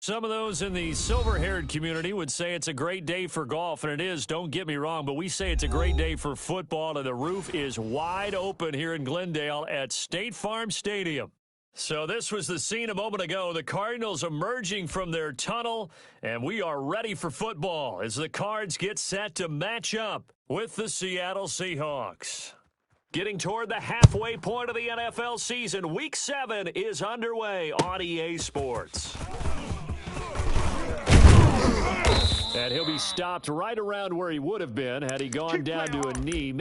Some of those in the silver-haired community would say it's a great day for golf, and it is, don't get me wrong, but we say it's a great day for football, and the roof is wide open here in Glendale at State Farm Stadium. So this was the scene a moment ago. The Cardinals emerging from their tunnel, and we are ready for football as the Cards get set to match up with the Seattle Seahawks. Getting toward the halfway point of the NFL season, Week 7 is underway on EA Sports. And he'll be stopped right around where he would have been had he gone down to a knee.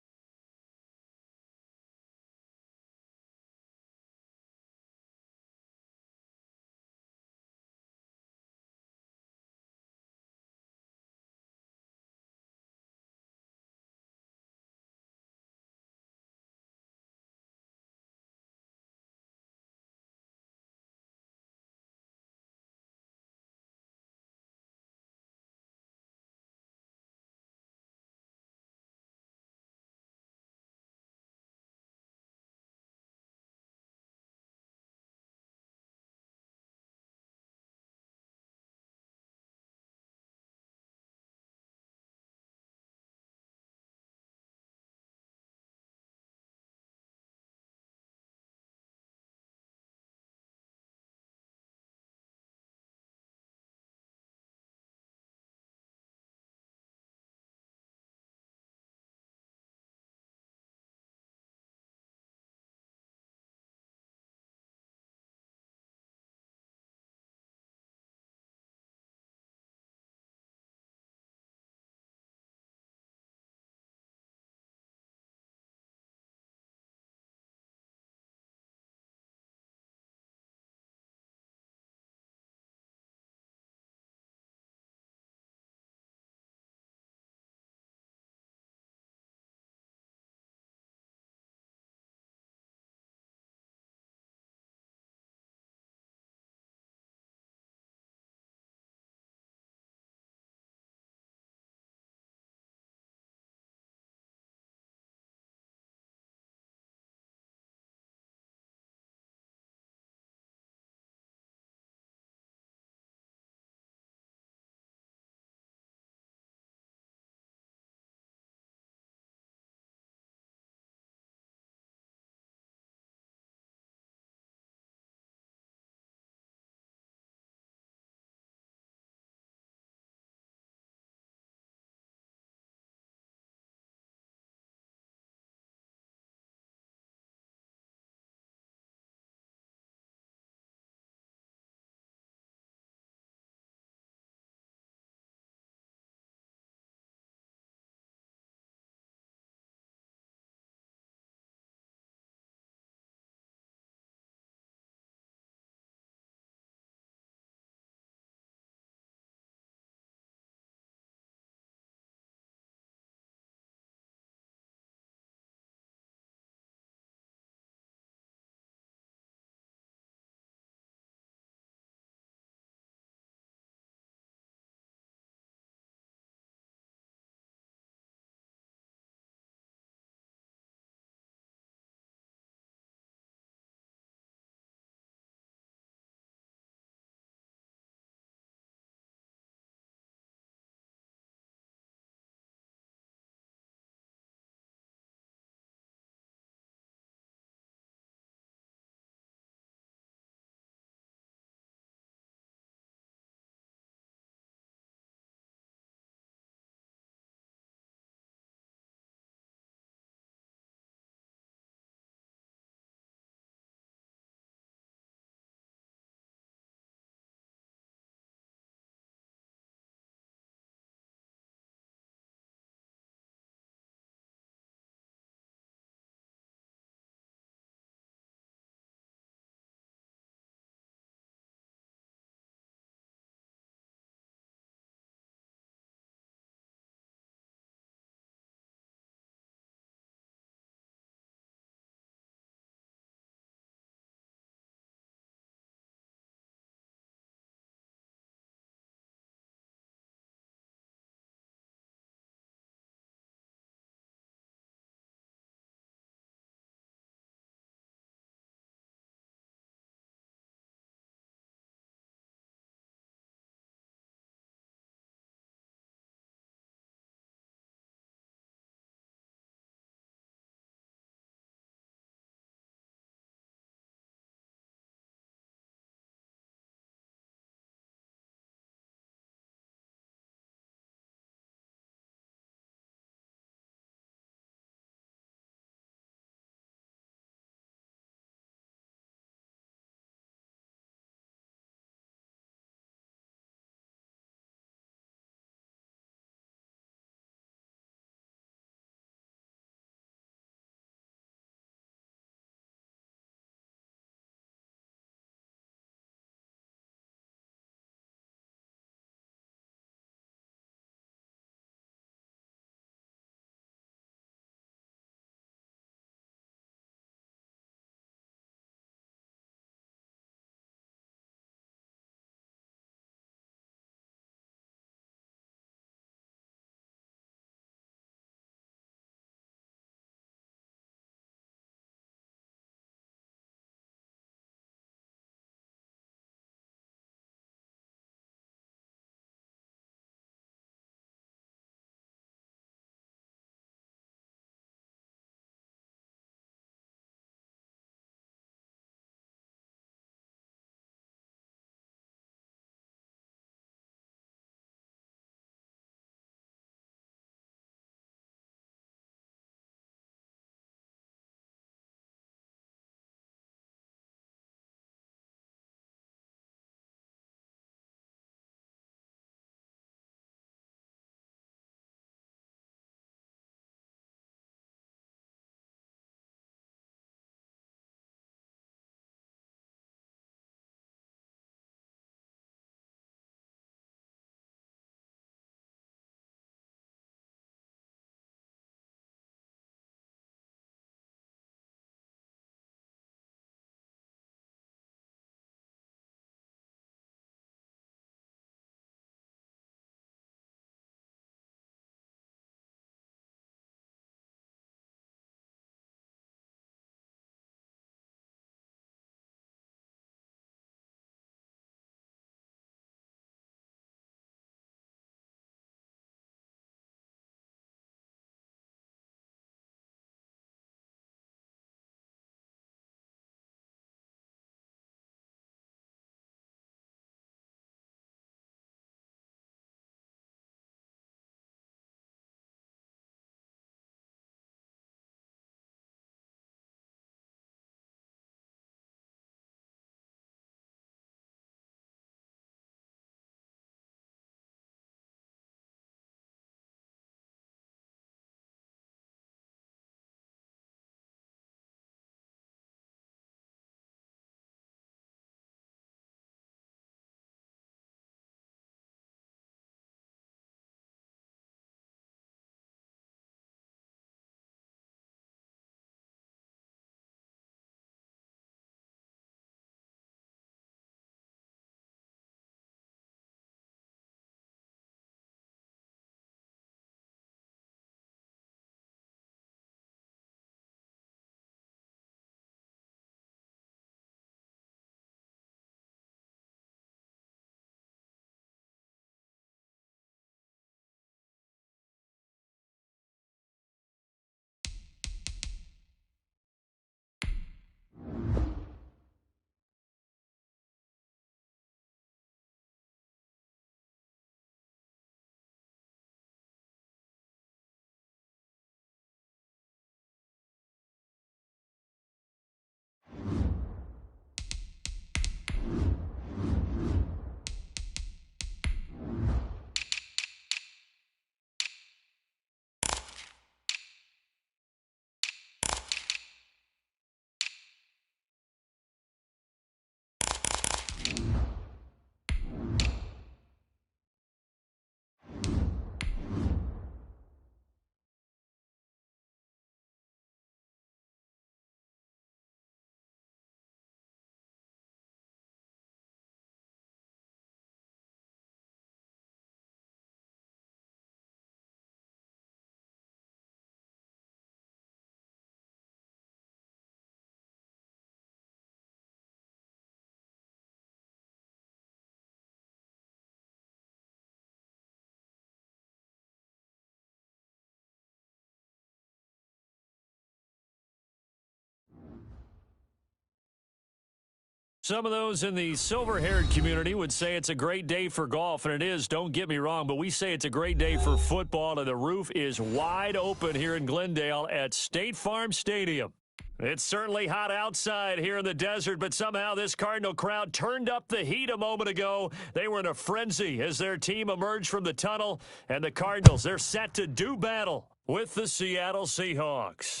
Some of those in the silver-haired community would say it's a great day for golf, and it is, don't get me wrong, but we say it's a great day for football, and the roof is wide open here in Glendale at State Farm Stadium. It's certainly hot outside here in the desert, but somehow this Cardinal crowd turned up the heat a moment ago. They were in a frenzy as their team emerged from the tunnel, and the Cardinals, they're set to do battle with the Seattle Seahawks.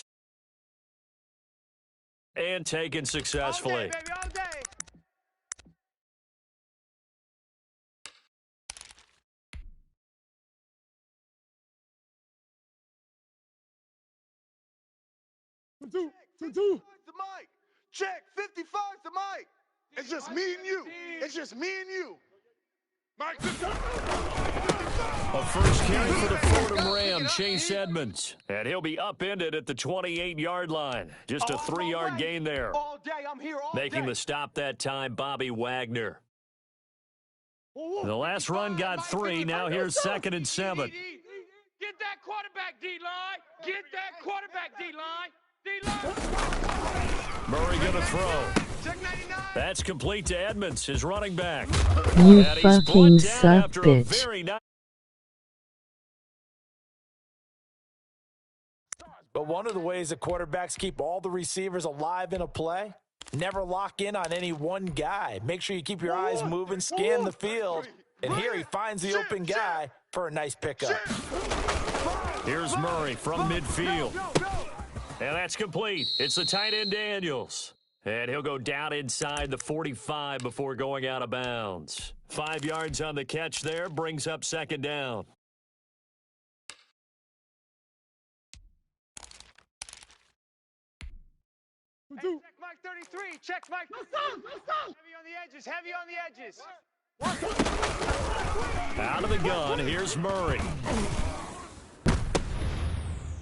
And taken successfully. All day, baby, all day. Two. The mic. Check. 55 the mic. It's just me and you. It's just me and you. Mike. A first carry for the Fordham Ram, Chase Edmonds. And he'll be upended at the 28-yard line. Just a 3-yard gain there. All day, I'm here all Making day. the stop that time, Bobby Wagner. The last run got 3. Now here's 2nd and 7. Get that quarterback, D-line. Get that quarterback, D-line. Murray going to throw. That's complete to Edmonds, his running back. You And he's fucking brought down suck, after a bitch. very nice. But one of the ways that quarterbacks keep all the receivers alive in a play, never lock in on any one guy. Make sure you keep your eyes moving, scan the field. And here he finds the open guy for a nice pickup. Here's Murray from midfield. And that's complete. It's the tight end Daniels. And he'll go down inside the 45 before going out of bounds. 5 yards on the catch there, brings up 2nd down. Hey, check Mike 33. Check Mike. Heavy on the edges. Out of the gun, here's Murray.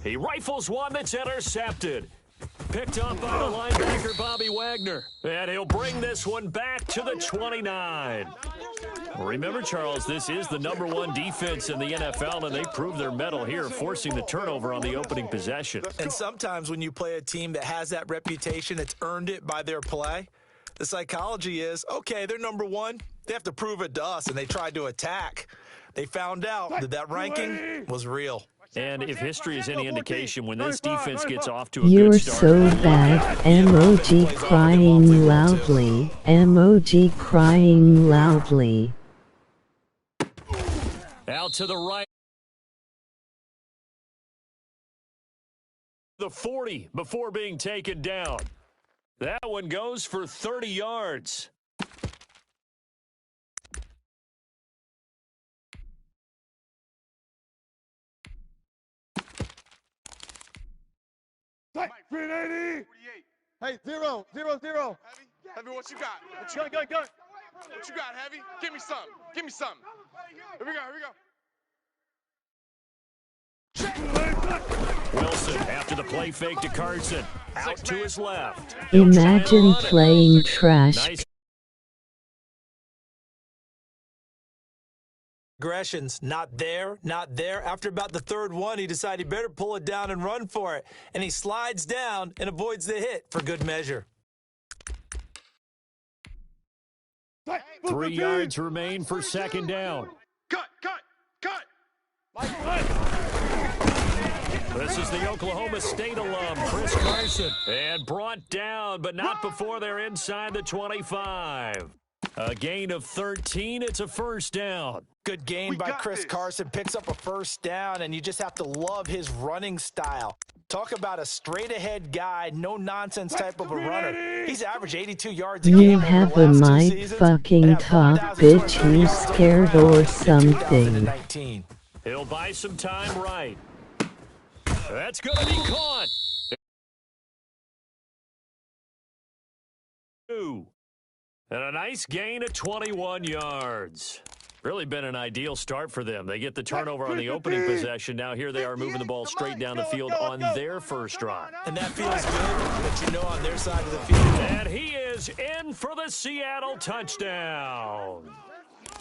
He rifles one that's intercepted. Picked up by the linebacker, Bobby Wagner. And he'll bring this one back to the 29. Remember, Charles, this is the #1 defense in the NFL, and they proved their mettle here, forcing the turnover on the opening possession. And sometimes when you play a team that has that reputation, it's earned it by their play. The psychology is, okay, they're #1. They have to prove it to us, and they tried to attack. They found out that that ranking was real. And if history is any indication, when this defense gets off to a You're good start. so bad. Emoji crying loudly. Emoji crying loudly. Out to the right. The 40 before being taken down. That one goes for 30 yards. Mike, 380. Hey, 0, 0, 0. Heavy, what you got? Go. What you got, Heavy? Give me some. Here we go. Wilson after the play fake to Carson. Out to his left. Imagine playing trash. Nice. Aggressions, not there. After about the 3rd one, he decided he better pull it down and run for it. And he slides down and avoids the hit for good measure. 3 yards remain for 2nd down. Cut. This is the Oklahoma State alum, Chris Carson. And brought down, but not before they're inside the 25. A gain of 13. It's a 1st down. Good gain by Chris Carson. Picks up a 1st down, and you just have to love his running style. Talk about a straight-ahead guy, no-nonsense type of a runner. He's averaged 82 yards a game. You over have the a last 2 mic seasons. fucking talk, bitch. You scared or something. 2019. He'll buy some time right. That's going to be caught. And a nice gain of 21 yards. Really been an ideal start for them. They get the turnover on the opening possession. Now here they are moving the ball straight down the field on their first drive. And that feels good that you know on their side of the field. And he is in for the Seattle touchdown.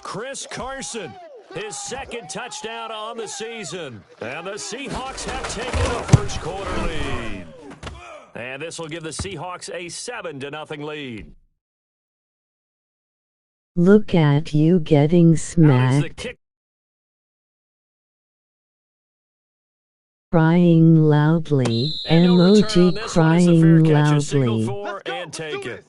Chris Carson, his 2nd touchdown on the season. And the Seahawks have taken a first quarter lead. And this will give the Seahawks a 7-0 lead. Look at you getting Out is the smacked. kick. Crying loudly. And no return on Emoji this one. It's a fair crying catch. A signal loudly. for and take it.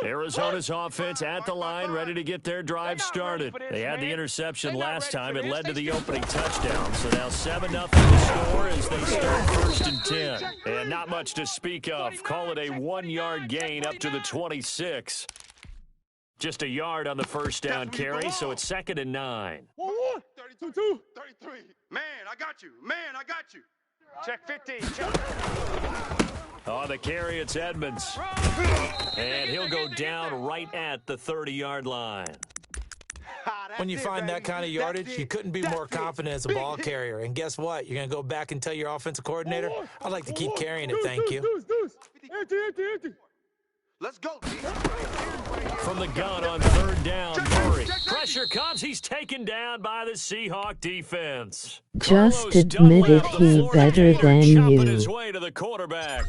Arizona's offense at the line, ready to get their drive started. They had the interception last time. It led to the opening touchdown. So now 7-0 to score as they start 1st and 10. And not much to speak of. Call it a 1-yard gain up to the 26. Just a yard on the first down carry, so it's 2nd and 9. 32, 33. Man, I got you. Man, I got you. Check 15. Check. On the carry, it's Edmonds. And he'll go down right at the 30-yard line. When you find that kind of yardage, you couldn't be more confident as a ball carrier. And guess what? You're going to go back and tell your offensive coordinator, I'd like to keep carrying it, thank you. Let's go, D. From the gun on 3rd down, Murray. Pressure comes. He's taken down by the Seahawk defense. Just Carlos admitted Dunlap, the he Florida better Gator, than chopping his you. way to the quarterback.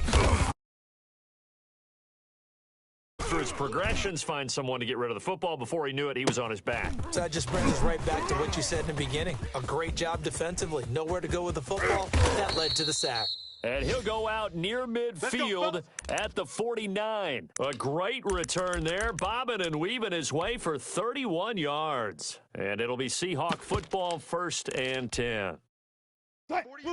For his progressions, find someone to get rid of the football. Before he knew it, he was on his back. So that just brings us right back to what you said in the beginning. A great job defensively. Nowhere to go with the football. That led to the sack. And he'll go out near midfield at the 49. A great return there, bobbing and weaving his way for 31 yards. And it'll be Seahawk football 1st and 10.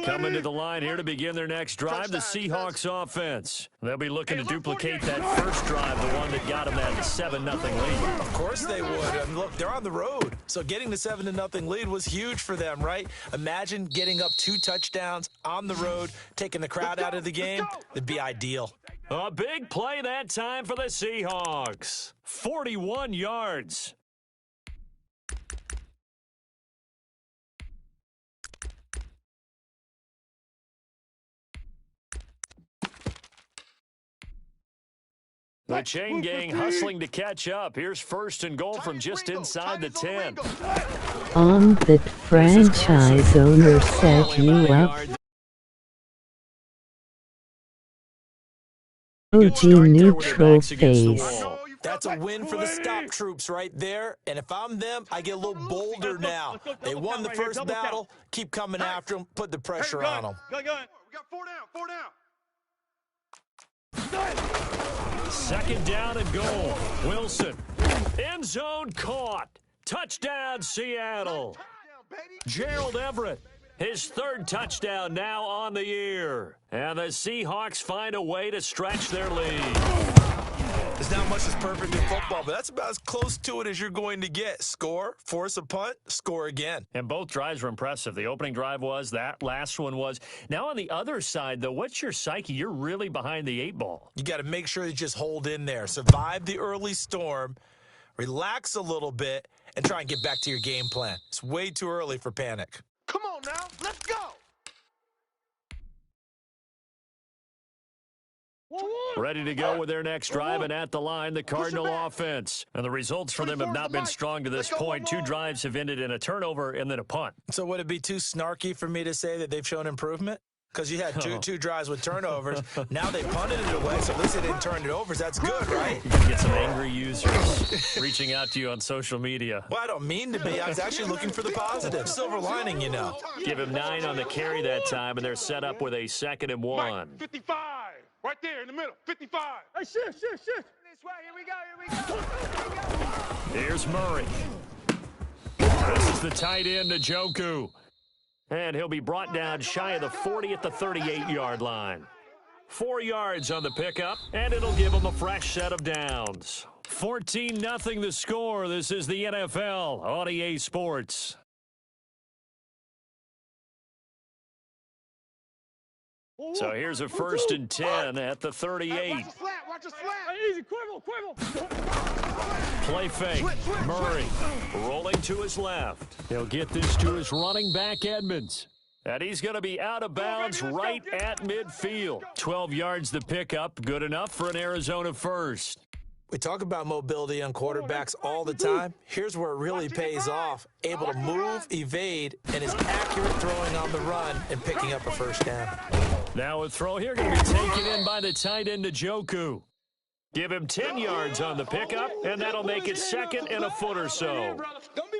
Coming to the line here to begin their next drive, the Seahawks offense. They'll be looking to duplicate that first drive, the one that got them that 7-0 lead. Of course they would. I mean, look, they're on the road. So getting the 7-0 lead was huge for them, right? Imagine getting up 2 touchdowns on the road, taking the crowd out of the game. It'd be ideal. A big play that time for the Seahawks. 41 yards. The chain gang hustling to catch up. Here's 1st and goal from just inside the 10. That franchise owner set you up. OG neutral face. That's a win for the stop troops right there. And if I'm them, I get a little bolder now. They won the first battle. Keep coming after them. Put the pressure on them. We got 4 down. 4 down. 2nd down and goal. Wilson. End zone caught. Touchdown, Seattle. Gerald Everett. His 3rd touchdown now on the year. And the Seahawks find a way to stretch their lead. There's not much that's perfect in football, but that's about as close to it as you're going to get. Score, force a punt, score again. And both drives were impressive. The opening drive was, that last one was. Now on the other side, though, what's your psyche? You're really behind the 8 ball. You got to make sure you just hold in there. Survive the early storm, relax a little bit, and try and get back to your game plan. It's way too early for panic. Come on now. Let's go. Ready to go with their next drive, and at the line, the Cardinal offense. And the results for them have not been strong to this point. 2 drives have ended in a turnover and then a punt. So would it be too snarky for me to say that they've shown improvement? Because you had two drives with turnovers. Now they punted it away, so at least they didn't turn it over. So that's good, right? You're going to get some angry users reaching out to you on social media. Well, I don't mean to be. I was actually looking for the positive. Silver lining, you know. Give him 9 on the carry that time, and they're set up with a 2nd and 1. 55. Right there in the middle. 55. Hey, shift. This way. Here we go. Here's Murray. This is the tight end to Gotw. And he'll be brought down shy of the 40 at the 38-yard line. 4 yards on the pickup, and it'll give him a fresh set of downs. 14-0 the score. This is the NFL on EA Sports. So here's a 1st and 10 at the 38. Watch the slat. Easy, quibble. Play fake. Murray rolling to his left. He'll get this to his running back, Edmonds. And he's going to be out of bounds right at midfield. 12 yards the pickup. Good enough for an Arizona first. We talk about mobility on quarterbacks all the time. Here's where it really pays off. Able to move, evade, and is accurate throwing on the run and picking up a first down. Now a throw here going to be taken in by the tight end, Gotw. Give him 10 yards on the pickup, and that'll make it second and a foot or so.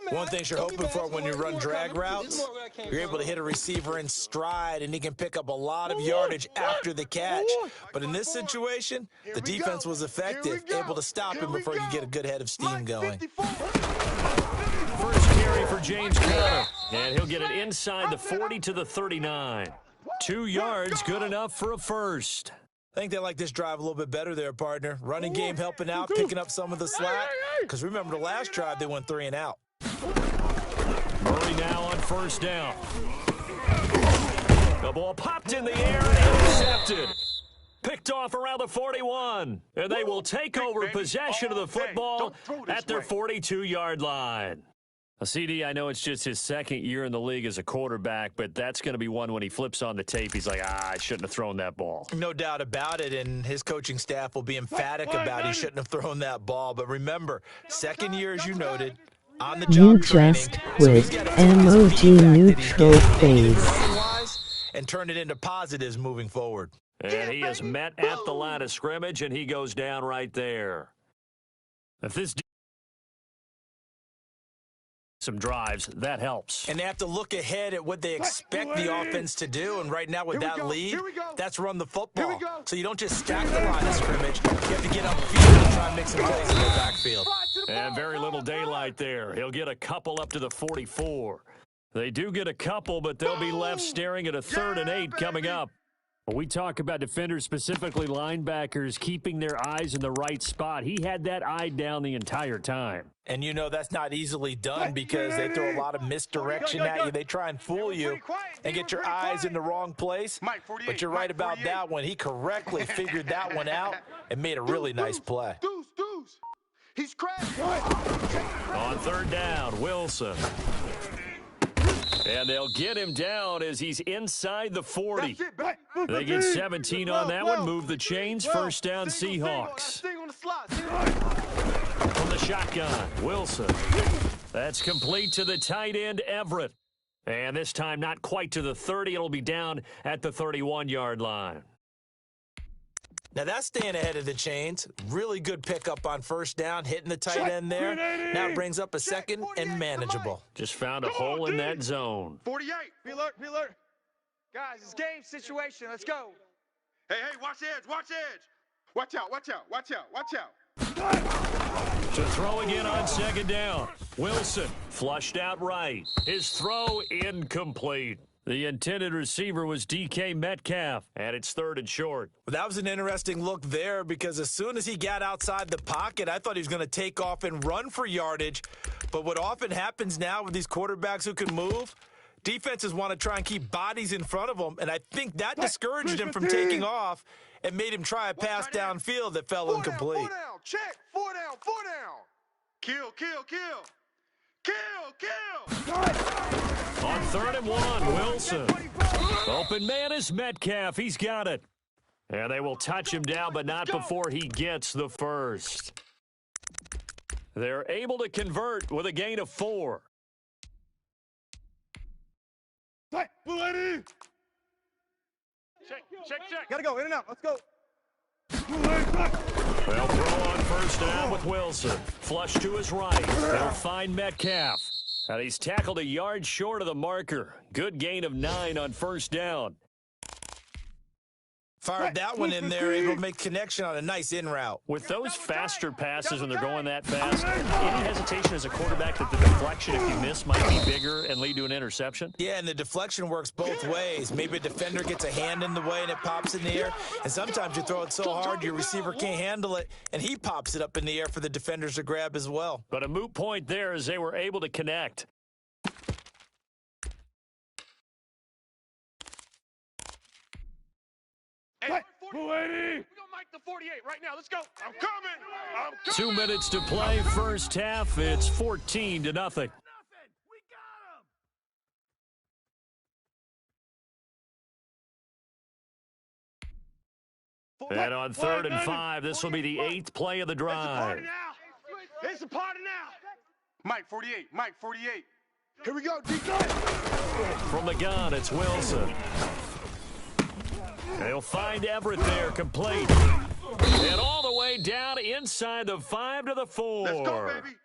One thing you're hoping for when you run drag routes, you're able to hit a receiver in stride, and he can pick up a lot of yardage after the catch. But in this situation, the defense was effective, able to stop him before he could get a good head of steam going. First carry for James Gotw, and he'll get it inside the 40 to the 39. 2 yards, good enough for a first. I think they like this drive a little bit better there, partner. Running game helping out, picking up some of the slack. Because remember, the last drive, they went 3 and out. Murray now on first down. The ball popped in the air and intercepted. Picked off around the 41. And they will take over possession of the football at their 42-yard line. CD, I know it's just his second year in the league as a quarterback, but that's going to be one when he flips on the tape, he's like, I shouldn't have thrown that ball. No doubt about it, and his coaching staff will be emphatic about he shouldn't have thrown that ball. But remember, second year, as you noted, on the You job training. just quit emoji neutral phase. And turn it into positives moving forward. And he is met at the line of scrimmage, and he goes down right there. If this some drives, that helps. And they have to look ahead at what they expect the offense to do. And right now with that lead, that's run the football. So you don't just stack the line of scrimmage. You have to get upfield and try and make some plays in the backfield. And very little daylight there. He'll get a couple up to the 44. They do get a couple, but they'll be left staring at a 3rd and 8 coming up. We talk about defenders, specifically linebackers, keeping their eyes in the right spot. He had that eye down the entire time. And you know that's not easily done because they throw a lot of misdirection at you. They try and fool you and get your eyes in the wrong place. But you're right about that one. He correctly figured that one out and made a really nice play. He's crashed. On 3rd down, Wilson. And they'll get him down as he's inside the 40. They get 17 on that one. Move the chains. First down, Seahawks. From the shotgun, Wilson. That's complete to the tight end, Everett. And this time not quite to the 30. It'll be down at the 31-yard line. Now that's staying ahead of the chains. Really good pickup on first down, hitting the tight end there. Now it brings up a second and manageable. Just found a hole in that zone. 48. Be alert, be alert. Guys, it's game situation. Let's go. Hey, watch the edge, watch the edge. Watch out, watch out, watch out, watch out. To throw again on 2nd down. Wilson flushed out right. His throw incomplete. The intended receiver was DK Metcalf, and it's 3rd and short. Well, that was an interesting look there because as soon as he got outside the pocket, I thought he was going to take off and run for yardage. But what often happens now with these quarterbacks who can move, defenses want to try and keep bodies in front of them, and I think that discouraged him from taking off and made him try a pass downfield that fell incomplete. 4 down, check, 4 down, 4 down. Kill, kill, kill. Kill, kill. On 3rd and 1, Wilson. Open man is Metcalf. He's got it. And they will touch him down, but not before he gets the first. They're able to convert with a gain of 4. Check. Gotta go, in and out. Let's go. They'll throw on first down with Wilson. Flush to his right. They'll find Metcalf. And he's tackled a yard short of the marker. Good gain of 9 on first down. Fired that one in there, able to make connection on a nice in route. With those faster passes and they're going that fast, any hesitation as a quarterback that the deflection, if you miss, might be bigger and lead to an interception? Yeah, and the deflection works both ways. Maybe a defender gets a hand in the way and it pops in the air. And sometimes you throw it so hard your receiver can't handle it, and he pops it up in the air for the defenders to grab as well. But a moot point there as they were able to connect. Hey, 480. We're gonna make the 48 right now. Let's go. I'm coming. 2 minutes to play. First half. It's 14-0. We got him. 48 And on 3rd and 5, this will be the 8th play of the drive. It's a party now. Mike 48. Mike 48. Here we go, defense. From the gun, it's Wilson. They'll find Everett there, complete. And all the way down inside the 5 to the 4. Let's go, baby.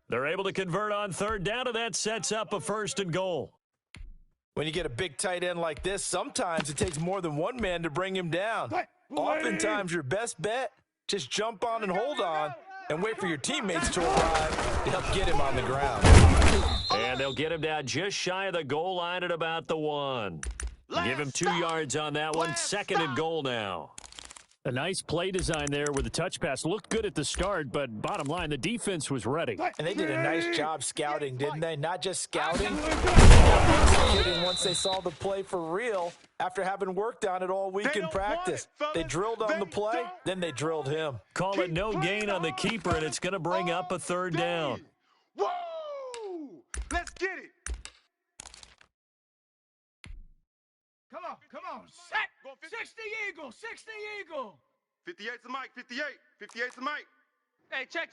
They're able to convert on 3rd down, and that sets up a 1st and goal. When you get a big tight end like this, sometimes it takes more than one man to bring him down. Oftentimes, your best bet, just jump on and hold on and wait for your teammates to arrive to help get him on the ground. And they'll get him down just shy of the goal line at about the 1. Give him 2 yards on that one. 2nd and goal now. A nice play design there with the touch pass. Looked good at the start, but bottom line, the defense was ready. And they did a nice job scouting, didn't they? Not just scouting, executing once they saw the play for real after having worked on it all week in practice. They drilled on the play, then they drilled him. Call it no gain on the keeper, and it's going to bring up a 3rd down. Woo! Let's get it. Come on. Set. 60 Eagle. 60 Eagle. 58 to Mike. 58. 58 to Mike. Hey, check.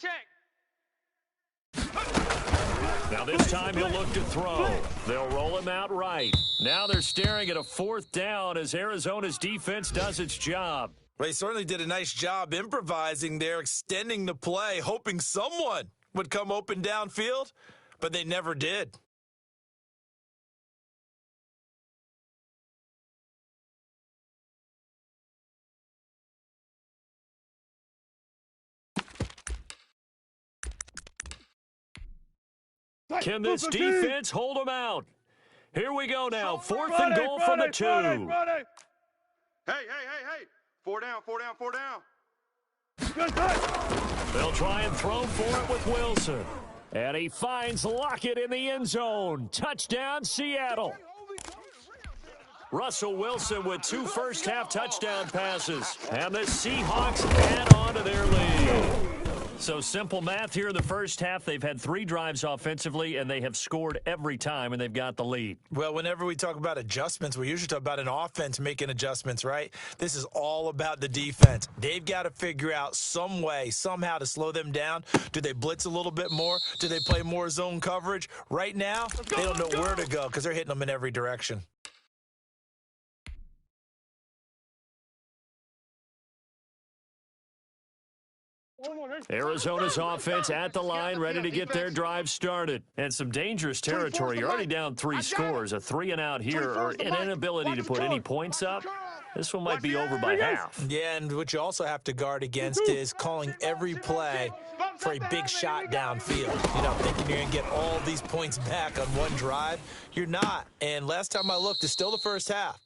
Now this time he'll look to throw. They'll roll him out right. Now they're staring at a 4th down as Arizona's defense does its job. Well, he certainly did a nice job improvising there, extending the play, hoping someone would come open downfield, but they never did. Can this defense hold them out? Here we go now. 4th and goal from the 2. Hey. 4 down. They'll try and throw for it with Wilson. And he finds Lockett in the end zone. Touchdown, Seattle. Russell Wilson with 2 first-half touchdown passes. And the Seahawks add on to their lead. So simple math here in the first half. They've had 3 drives offensively, and they have scored every time, and they've got the lead. Well, whenever we talk about adjustments, we usually talk about an offense making adjustments, right? This is all about the defense. They've got to figure out some way, somehow to slow them down. Do they blitz a little bit more? Do they play more zone coverage? Right now, they don't know where to go because they're hitting them in every direction. Arizona's offense at the line, ready to get their drive started. And some dangerous territory. You're already down 3 scores. A 3-and-out here, or an inability to put any points up. This one might be over by half. Yeah, and what you also have to guard against is calling every play for a big shot downfield. You know, thinking you're going to get all these points back on one drive. You're not. And last time I looked, it's still the first half.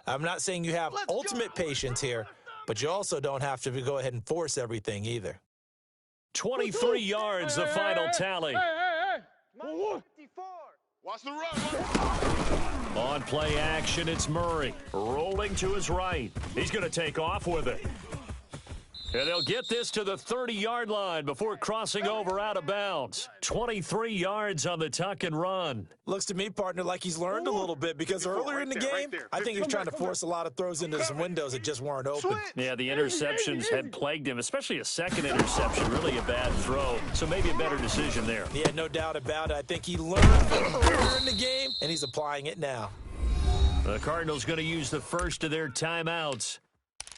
I'm not saying you have ultimate patience here, but you also don't have to go ahead and force everything either. 23 yards, the final tally. Watch the run. On play action, it's Murray. Rolling to his right. He's going to take off with it. And they'll get this to the 30-yard line before crossing over out of bounds. 23 yards on the tuck and run. Looks to me, partner, like he's learned a little bit because earlier in the game, I think he was trying to force a lot of throws into some windows that just weren't open. Yeah, the interceptions had plagued him, especially a second interception, really a bad throw. So maybe a better decision there. Yeah, no doubt about it. I think he learned earlier in the game, and he's applying it now. The Cardinals going to use the first of their timeouts,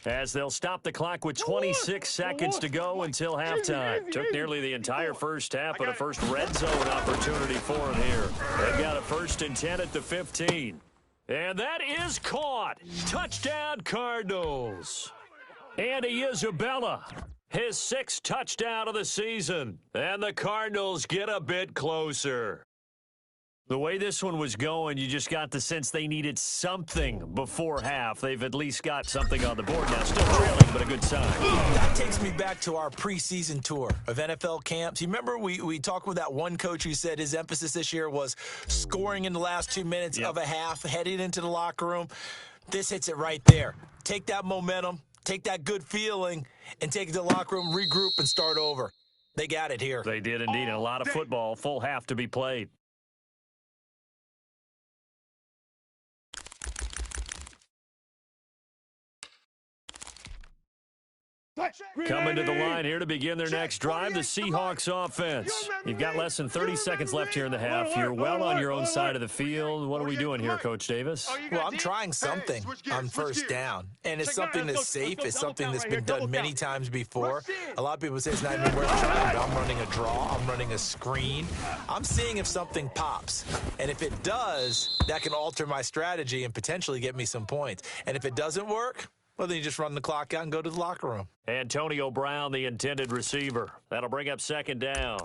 as they'll stop the clock with 26 seconds to go until halftime. Took nearly the entire first half, but a first red zone opportunity for him here. They've got a 1st and 10 at the 15. And that is caught. Touchdown, Cardinals. Andy Isabella, his 6th touchdown of the season. And the Cardinals get a bit closer. The way this one was going, you just got the sense they needed something before half. They've at least got something on the board now. Still trailing, but a good sign. That takes me back to our preseason tour of NFL camps. You remember we talked with that one coach who said his emphasis this year was scoring in the last 2 minutes of a half, heading into the locker room. This hits it right there. Take that momentum, take that good feeling, and take it to the locker room, regroup, and start over. They got it here. They did indeed. A lot of football, full half to be played. Coming to the line here to begin their next drive, the Seahawks offense. You've got less than 30 seconds left here in the half. You're well on your own side of the field. What are we doing here, Coach Davis? Well, I'm trying something on first down, and it's something that's safe. It's something that's been done many times before. A lot of people say it's not even worth trying, but I'm running a draw. I'm running a screen. I'm seeing if something pops, and if it does, that can alter my strategy and potentially get me some points. And if it doesn't work, well, then you just run the clock out and go to the locker room. Antonio Brown, the intended receiver. That'll bring up second down.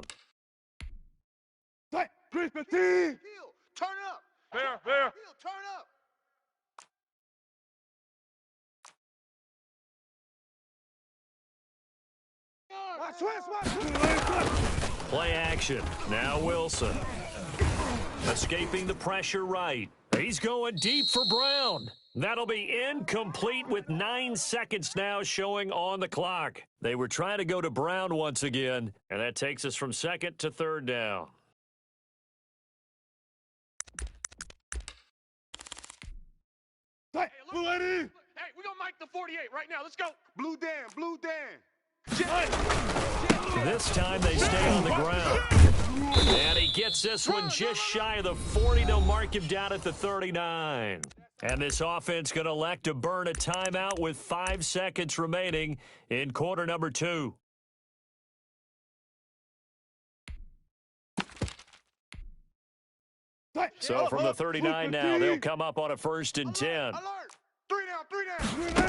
Turn up. Fair. Turn up. Play action. Now Wilson. Escaping the pressure right. He's going deep for Brown. That'll be incomplete with 9 seconds now showing on the clock. They were trying to go to Brown once again, and that takes us from second to third down. Hey, we're going to mic the 48 right now. Let's go. Blue Dan. This time they stay on the ground. And he gets this one just shy of the 40. They'll mark him down at the 39. And this offense going to elect to burn a timeout with 5 seconds remaining in quarter number 2. So from the 39 now, they'll come up on a 1st and 10. Alert. 3 down.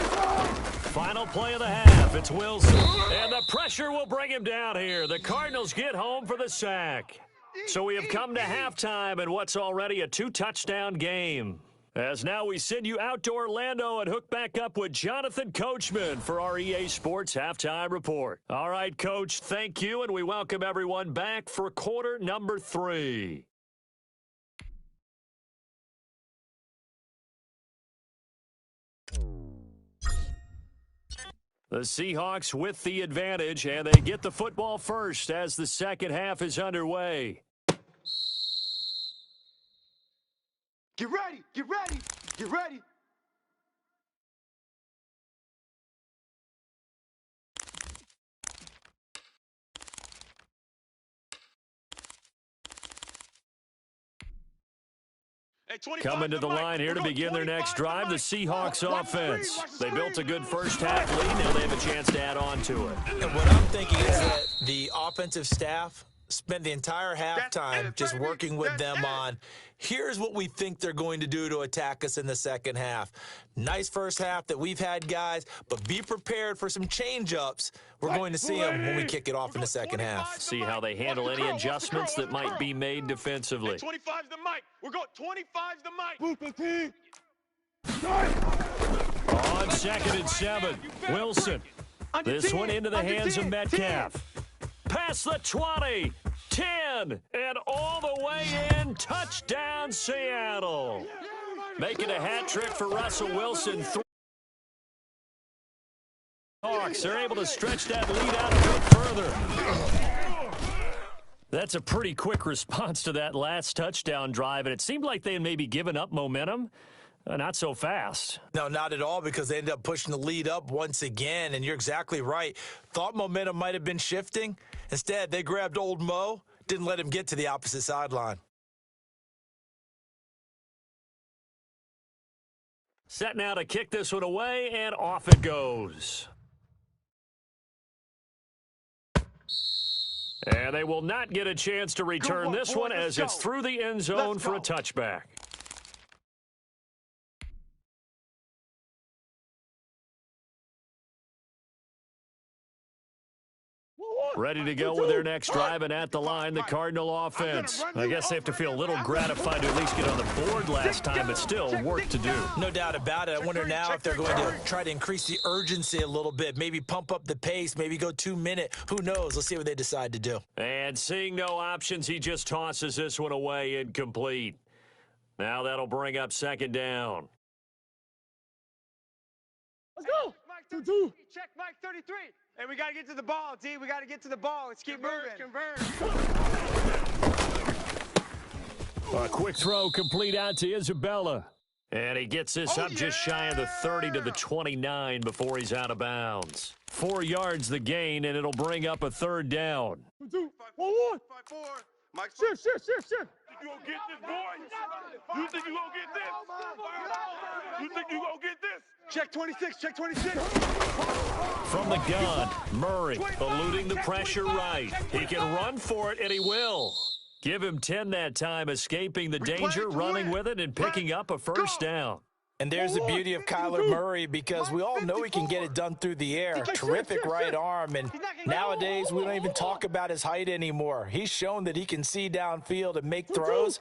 Final play of the half. It's Wilson. And the pressure will bring him down here. The Cardinals get home for the sack. So we have come to halftime in what's already a 2-touchdown game. As now we send you out to Orlando and hook back up with Jonathan Coachman for our EA Sports Halftime Report. All right, Coach, thank you, and we welcome everyone back for quarter number 3. The Seahawks with the advantage, and they get the football first as the second half is underway. Get ready. Coming to the line here to begin their next drive, the Seahawks offense. They built a good first half lead. Now they have a chance to add on to it. And what I'm thinking is that the offensive staff spent the entire halftime just working with them on, here's what we think they're going to do to attack us in the second half. Nice first half that we've had, guys, but be prepared for some change-ups. We're going to see them when we kick it off in the second half. See how they handle any adjustments that might be made defensively. 25's the mic. We're going 25's the mic. On 2nd and 7, Wilson. This one into the hands of Metcalf. Past the 20, 10, and all the way in. Touchdown, Seattle. Making a hat trick for Russell Wilson. Hawks are able to stretch that lead out a bit further. That's a pretty quick response to that last touchdown drive, and it seemed like they had maybe given up momentum. Not so fast. No, not at all, because they ended up pushing the lead up once again, and you're exactly right. Thought momentum might have been shifting. Instead, they grabbed old Mo, didn't let him get to the opposite sideline. Set now to kick this one away, and off it goes. And they will not get a chance to return this one as it's through the end zone for a touchback. Ready to go with their next drive, and at the line, the Cardinal offense. I guess they have to feel a little gratified to at least get on the board last time, but still work to do. No doubt about it. I wonder now if they're going to try to increase the urgency a little bit, maybe pump up the pace, maybe go 2-minute. Who knows? Let's see what they decide to do. And seeing no options, he just tosses this one away incomplete. Now that'll bring up second down. Let's go. Mike 32. Check Mike 33. Hey, we got to get to the ball, D. We got to get to the ball. Let's keep moving. A quick throw complete out to Isabella. And he gets this up just shy of the 30 to the 29 before he's out of bounds. 4 yards the gain, and it'll bring up a third down. 2, 1, 1. 5-4. Mike, shift. You gonna get this, boy? You think you gonna get this? You think you gonna get this? Check 26. From the gun, Murray eluding the pressure right. He can run for it, and he will. Give him 10 that time, escaping the danger, running with it, and picking up a first down. And there's the beauty of Kyler Murray, because we all know he can get it done through the air. Terrific right arm, and nowadays we don't even talk about his height anymore. He's shown that he can see downfield and make throws,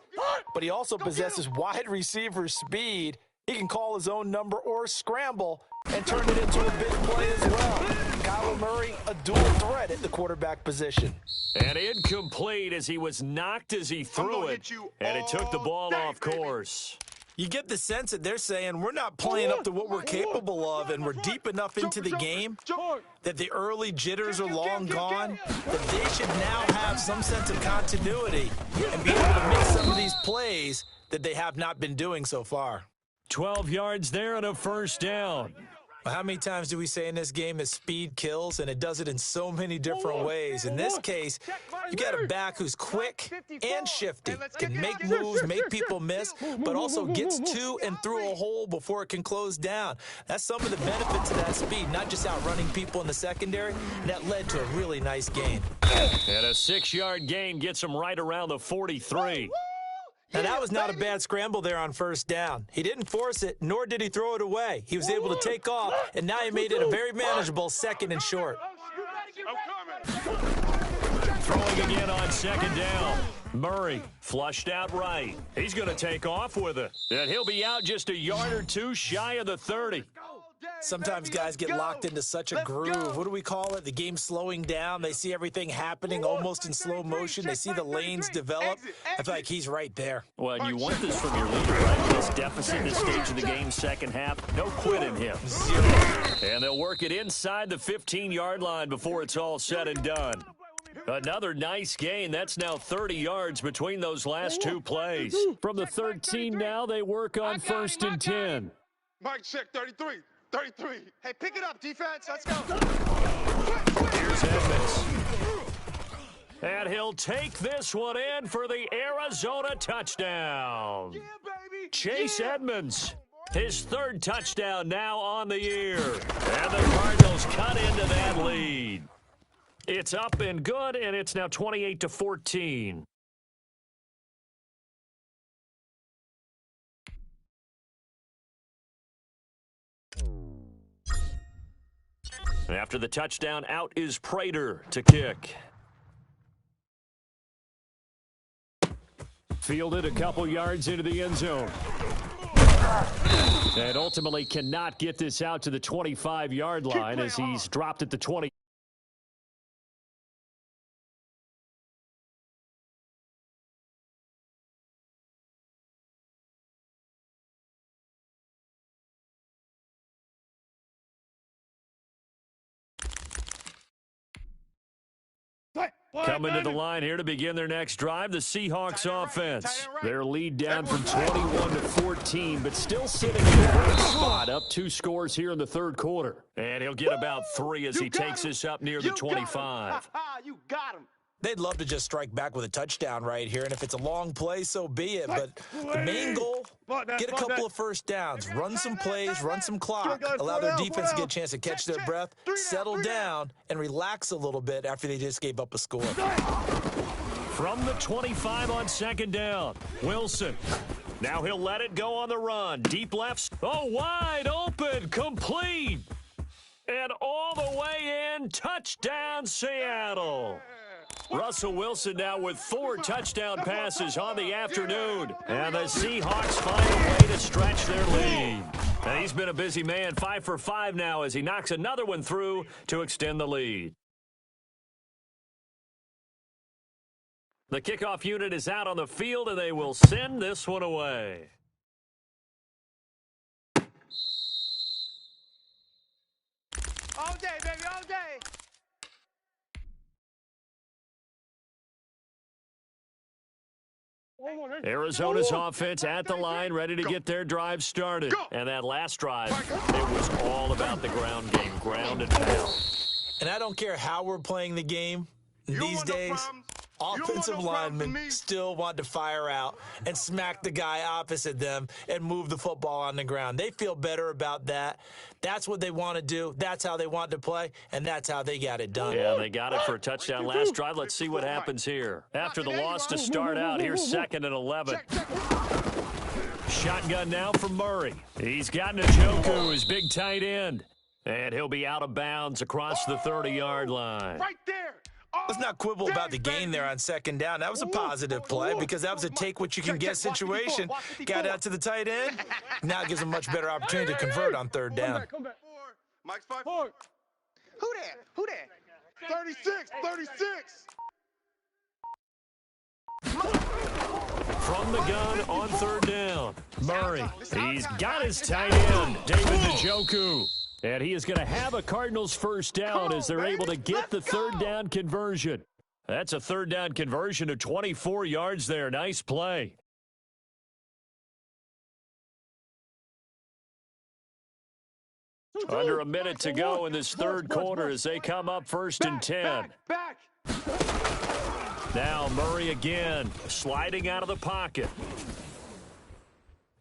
but he also possesses wide receiver speed. He can call his own number or scramble and turn it into a big play as well. Kyler Murray, a dual threat at the quarterback position. And incomplete as he was knocked as he threw it, and it took the ball off course. You get the sense that they're saying we're not playing up to what we're capable of, and we're deep enough into the game that the early jitters are long gone, that they should now have some sense of continuity and be able to make some of these plays that they have not been doing so far. 12 yards there and a first down. How many times do we say in this game that speed kills, and it does it in so many different ways? In this case, you got a back who's quick and shifty, can make moves, make people miss, but also gets to and through a hole before it can close down. That's some of the benefits of that speed, not just outrunning people in the secondary, and that led to a really nice gain. And a 6-yard gain gets him right around the 43. Now, that was not a bad scramble there on first down. He didn't force it, nor did he throw it away. He was able to take off, and now he made it a very manageable 2nd and short. Throwing again on 2nd down. Murray flushed out right. He's going to take off with it. And he'll be out just a yard or two shy of the 30. Sometimes guys get locked into such a groove. What do we call it? The game slowing down. They see everything happening almost in slow motion. They see the lanes develop. I feel like he's right there. Well, and you want this from your leader, right? This deficit, this stage of the game, second half. No quit in him. 0. And they'll work it inside the 15-yard line before it's all said and done. Another nice gain. That's now 30 yards between those last 2 plays. From the 13 now, they work on 1st and 10. Mike, check 33. Hey, pick it up, defense. Let's go. Here's Edmonds. And he'll take this one in for the Arizona touchdown. Yeah, baby. Chase Edmonds, his 3rd touchdown now on the year. And the Cardinals cut into that lead. It's up and good, and it's now 28-14. After the touchdown, out is Prater to kick. Fielded a couple yards into the end zone. And ultimately cannot get this out to the 25-yard line as he's dropped at the 20. Coming to the line here to begin their next drive, the Seahawks offense. Their lead down from 21-14, but still sitting in a great spot, up 2 scores here in the 3rd quarter. And he'll get about 3 as he takes this up near the 25. You got him. They'd love to just strike back with a touchdown right here, and if it's a long play, so be it. But the main goal, get a couple of first downs, run some plays, run some clock, allow their defense to get a chance to catch their breath, settle down, and relax a little bit after they just gave up a score. From the 25 on 2nd down, Wilson. Now he'll let it go on the run. Deep left. Oh, wide open, complete. And all the way in, touchdown Seattle. Russell Wilson now with 4 touchdown passes on the afternoon. And the Seahawks find a way to stretch their lead. And he's been a busy man, 5 for 5 now as he knocks another one through to extend the lead. The kickoff unit is out on the field, and they will send this one away. All day, baby, all day. Arizona's offense at the line, ready to get their drive started. And that last drive, it was all about the ground game, ground and pound. And I don't care how we're playing the game these days. Offensive linemen still want to fire out and smack the guy opposite them and move the football on the ground. They feel better about that. That's what they want to do. That's how they want to play, and that's how they got it done. Yeah, they got it for a touchdown last drive. Let's see what happens here. After the loss to start out, here's 2nd and 11. Shotgun now for Murray. He's got Njoku, his big tight end. And he'll be out of bounds across the 30-yard line. Right there. Let's not quibble about the gain there on 2nd down. That was a positive play because that was a take-what-you-can-get situation. Got out to the tight end. Now it gives them a much better opportunity to convert on 3rd down. Mike's 5. Who that? Who that? 36, 36. From the gun on 3rd down, Murray. He's got his tight end, David Njoku. And he is going to have a Cardinals 1st down as they're able to get the 3rd down conversion. That's a 3rd down conversion of 24 yards there. Nice play. Under a minute to go in this 3rd quarter as they come up 1st and 10. Back. Now Murray again, sliding out of the pocket.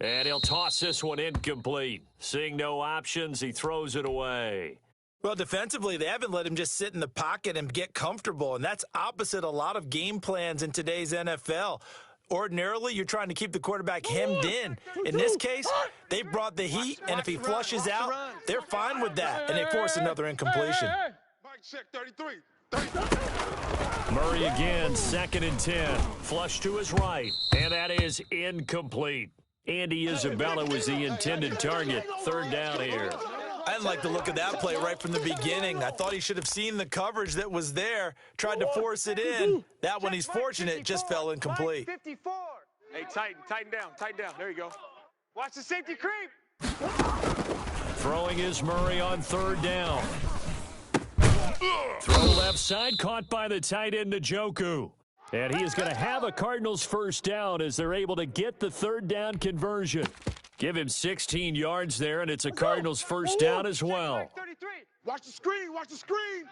And he'll toss this one incomplete. Seeing no options, he throws it away. Well, defensively, they haven't let him just sit in the pocket and get comfortable, and that's opposite a lot of game plans in today's NFL. Ordinarily, you're trying to keep the quarterback hemmed in. In this case, they brought the heat, and if he flushes out, they're fine with that, and they force another incompletion. Mike, check 33. Murray again, 2nd and 10. Flush to his right, and that is incomplete. Andy Isabella was the intended target. 3rd down here. I didn't like the look of that play right from the beginning. I thought he should have seen the coverage that was there, tried to force it in. That one, he's fortunate, just fell incomplete. 54. Hey, tighten down. There you go. Watch the safety creep. Throwing is Murray on 3rd down. Throw left side, caught by the tight end Njoku. And he is going to have a Cardinals 1st down as they're able to get the 3rd down conversion. Give him 16 yards there, and it's a Cardinals 1st down as well. Watch the screen, watch the screen,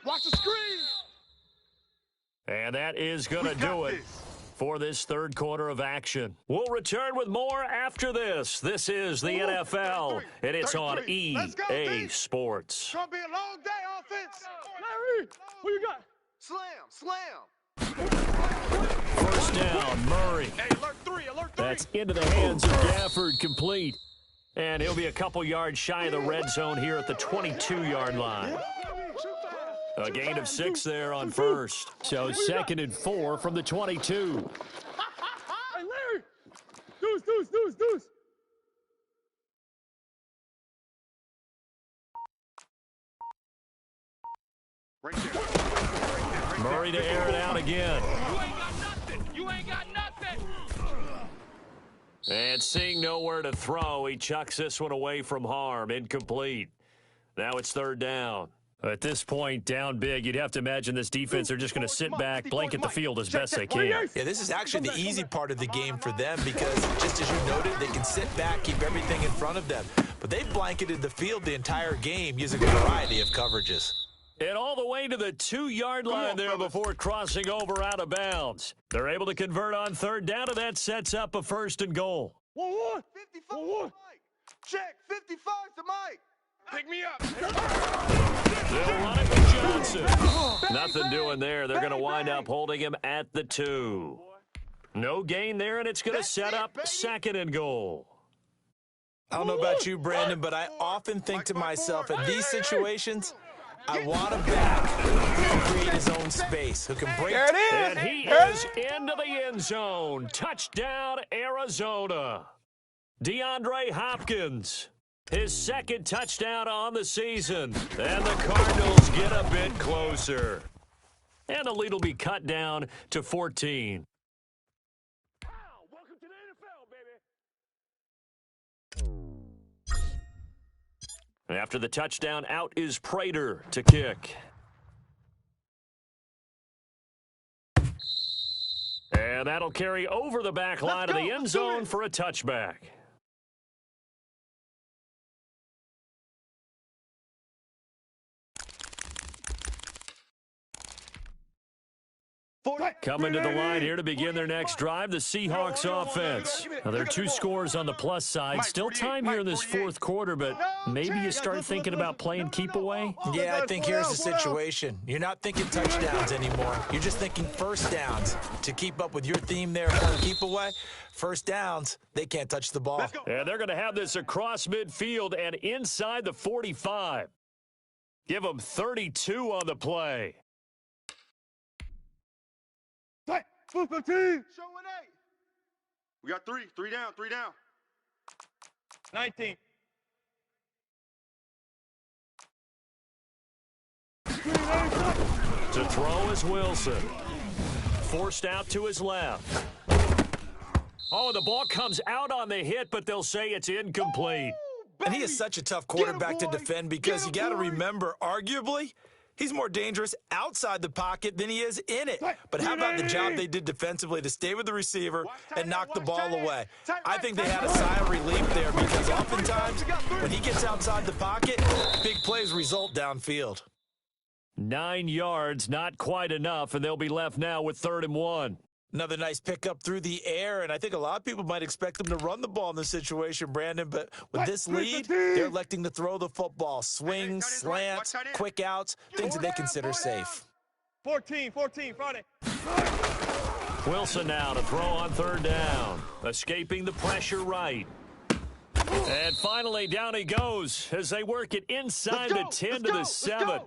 watch the screen. And that is going to do it for this 3rd quarter of action. We'll return with more after this. This is the NFL, and it's on EA Sports. It's going to be a long day, offense. Larry, who you got? Slam. 1st down, Murray. Hey, alert 3. That's into the hands of Gafford, complete. And he'll be a couple yards shy of the red zone here at the 22-yard line. A gain of 6 there on 1st. So 2nd and 4 from the 22. Hey, Larry. Deuce. Right there. Murray to air it out again. You ain't got nothing. And seeing nowhere to throw, he chucks this one away from harm. Incomplete. Now it's 3rd down. At this point, down big, you'd have to imagine this defense, they're just going to sit back, blanket the field as best they can. Yeah, this is actually the easy part of the game for them because, just as you noted, they can sit back, keep everything in front of them. But they've blanketed the field the entire game using a variety of coverages. And all the way to the 2-yard line there before crossing over out of bounds. They're able to convert on 3rd down, and that sets up a 1st and goal. 55 to Mike. Check, 55 to Mike. Pick me up. They'll run it with Johnson. Nothing doing there. They're going to wind up holding him at the 2. No gain there, and it's going to set up 2nd and goal. I don't know about you, Brandon, but I often think to myself, in these situations, I want a back who can create his own space, who can break. There it is. And he is into the end zone. Touchdown, Arizona. DeAndre Hopkins, his 2nd touchdown on the season. And the Cardinals get a bit closer. And the lead will be cut down to 14. Welcome to the NFL, baby. After the touchdown, out is Prater to kick. And And that'll carry over the back line of the end zone for a touchback. Coming to the line here to begin their next drive, the Seahawks offense. Now, there are 2 scores on the plus side. Still time here in this fourth quarter, but maybe you start thinking about playing keep away? Yeah, I think here's the situation. You're not thinking touchdowns anymore. You're just thinking first downs. To keep up with your theme there, playing keep away, first downs, they can't touch the ball. And they're going to have this across midfield and inside the 45. Give them 32 on the play. Football team. Showing 8. We got 3 down, 3 down. 19. To throw is Wilson. Forced out to his left. Oh, the ball comes out on the hit, but they'll say it's incomplete. And he is such a tough quarterback to defend because you got to remember, arguably, he's more dangerous outside the pocket than he is in it. But how about the job they did defensively to stay with the receiver and knock the ball away? I think they had a sigh of relief there because oftentimes when he gets outside the pocket, big plays result downfield. 9 yards, not quite enough, and they'll be left now with 3rd and 1. Another nice pickup through the air, and I think a lot of people might expect them to run the ball in this situation, Brandon, but with this lead, they're electing to throw the football. Swings, slants, quick outs, things that they consider safe. 14, Friday. Wilson now to throw on 3rd down, escaping the pressure right. And finally, down he goes as they work it inside the 10 to the 7.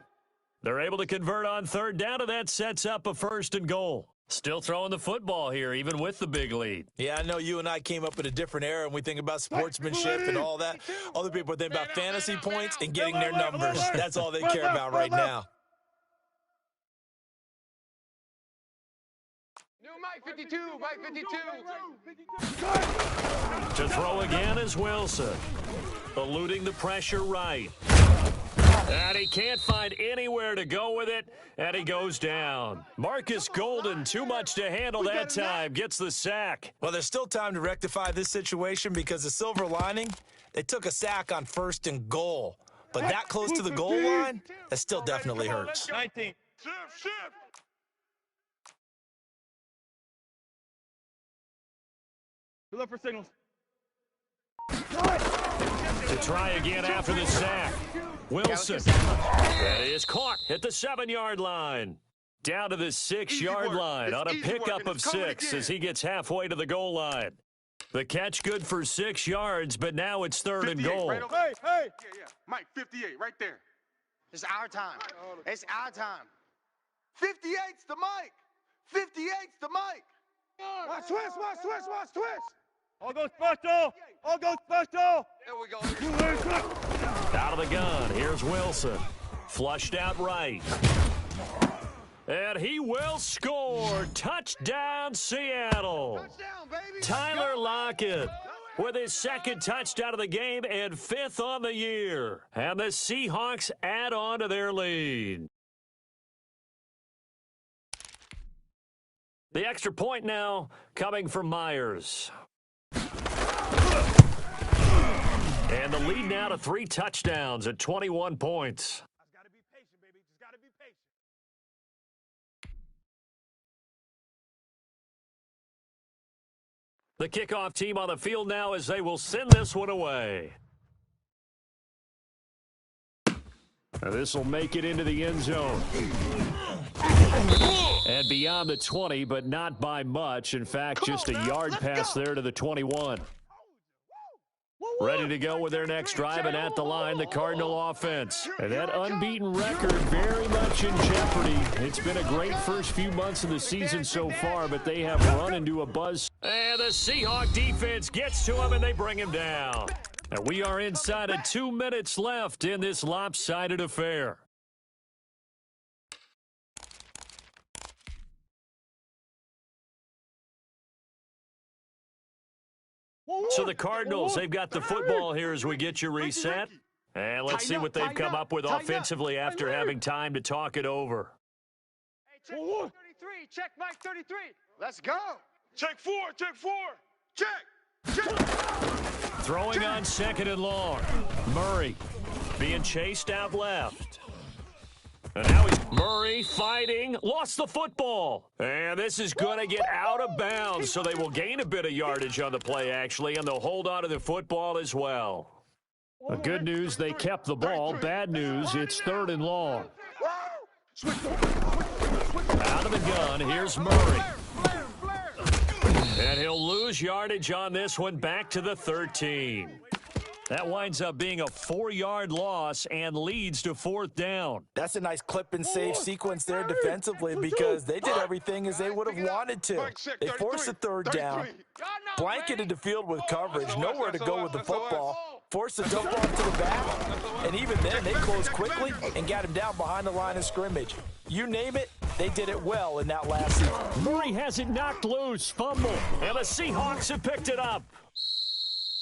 They're able to convert on 3rd down, and that sets up a 1st and goal. Still throwing the football here, even with the big lead. Yeah, I know you and I came up in a different era, and we think about sportsmanship and all that. Other people think about fantasy points and getting their numbers. That's all they care about right now. New Mike 52, Mike 52. To throw again is Wilson, eluding the pressure right. And he can't find anywhere to go with it, and he goes down. Marcus Golden, too much to handle that time, gets the sack. Well, there's still time to rectify this situation because the silver lining, they took a sack on 1st and goal. But that close to the goal line, that still definitely hurts. 19. Shift. Good luck for signals. To try again after the sack. Wilson. That is caught at the 7-yard line. Down to the 6-yard line on a pickup of 6 as he gets halfway to the goal line. The catch good for 6 yards, but now it's 3rd and goal. Right Hey! Yeah. Mike, 58, right there. It's our time. It's our time. 58's the Mike. 58's the Mike. Watch twist. All goes special. There we go. Out of the gun, here's Wilson. Flushed out right. And he will score. Touchdown, Seattle. Touchdown, baby. Tyler Lockett with his 2nd touchdown of the game and 5th on the year. And the Seahawks add on to their lead. The extra point now coming from Myers. And the lead now to 3 touchdowns at 21 points. Just gotta be patient, baby. Just gotta be patient. The kickoff team on the field now as they will send this one away. Now this will make it into the end zone. And beyond the 20, but not by much. In fact, just a yard pass there to the 21. Ready to go with their next drive, and at the line, the Cardinal offense. And that unbeaten record very much in jeopardy. It's been a great first few months of the season so far, but they have run into a buzz. And the Seahawk defense gets to him, and they bring him down. And we are inside of 2 minutes left in this lopsided affair. So the Cardinals, they've got the football here as we get you reset. And let's see what they've come up with offensively after having time to talk it over. Hey, check Mike 33. Check Mike 33. Let's go. Check four. Check. Throwing on 2nd and long. Murray being chased out left. And now Murray fighting, lost the football. And this is going to get out of bounds, so they will gain a bit of yardage on the play, actually, and they'll hold on to the football as well. The good news, they kept the ball. Bad news, it's 3rd and long. Out of the gun, here's Murray. And he'll lose yardage on this one, back to the 13. That winds up being a 4-yard loss and leads to 4th down. That's a nice clip and save sequence there defensively because they did everything as they would have wanted to. They forced the 3rd down, blanketed the field with coverage, nowhere to go with the football, forced the dump off to the back, and even then they closed quickly and got him down behind the line of scrimmage. You name it, they did it well in that last season. Murray has it knocked loose, fumble, and the Seahawks have picked it up.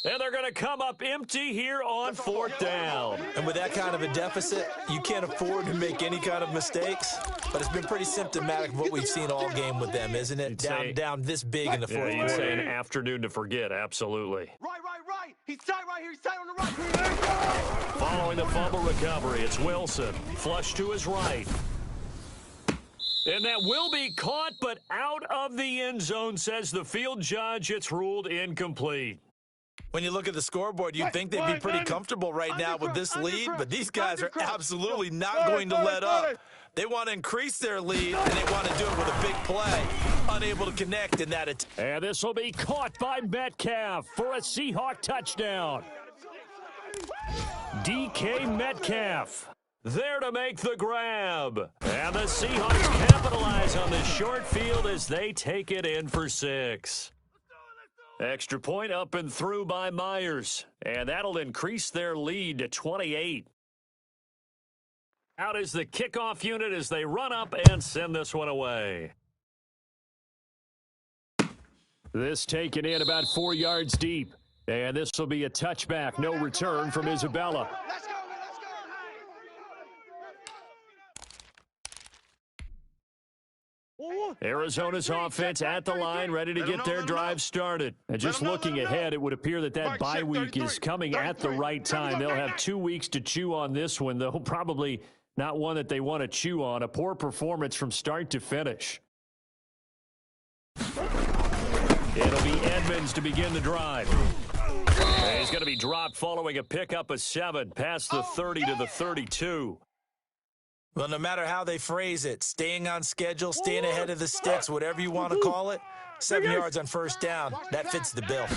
And they're going to come up empty here on 4th down. And with that kind of a deficit, you can't afford to make any kind of mistakes. But it's been pretty symptomatic of what we've seen all game with them, isn't it? Down this big in the 4th quarter. You'd say an afternoon to forget, absolutely. Right. He's tight right here. He's tight on the right. Following the fumble recovery, it's Wilson. Flush to his right. And that will be caught, but out of the end zone, says the field judge. It's ruled incomplete. When you look at the scoreboard, you'd think they'd be pretty comfortable right now with this lead, but these guys are absolutely not going to let up. They want to increase their lead, and they want to do it with a big play. Unable to connect in that attack. And this will be caught by Metcalf for a Seahawk touchdown. DK Metcalf there to make the grab. And the Seahawks capitalize on the short field as they take it in for 6. Extra point up and through by Myers. And that'll increase their lead to 28. Out is the kickoff unit as they run up and send this one away. This taken in about 4 yards deep. And this will be a touchback. No return from Isabella. Arizona's offense at the line, ready to get their drive started. And just looking ahead, it would appear that that bye week is coming at the right time. They'll have 2 weeks to chew on this one, though probably not one that they want to chew on. A poor performance from start to finish. It'll be Edmonds to begin the drive. And he's going to be dropped following a pickup of 7 past the 30 to the 32. Well, no matter how they phrase it, staying on schedule, staying ahead of the sticks, whatever you want to call it, 7 yards on 1st down, that fits the bill.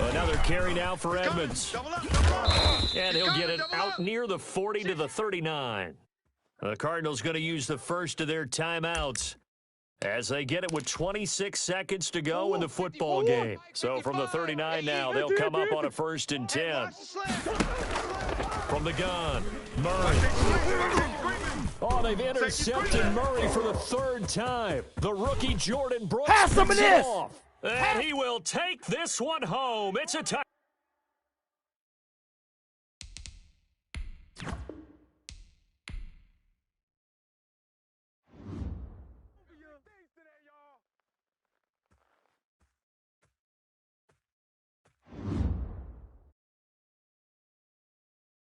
Another carry now for Edmonds. And he'll get it out near the 40 to the 39. The Cardinals going to use the first of their timeouts as they get it with 26 seconds to go in the football game. So from the 39 now, they'll come up on a 1st and 10. From the gun, Murray. Oh, they've intercepted Murray for the 3rd time. The rookie Jordan Brooks Pass him picks this. off. And he will take this one home. It's a touchdown.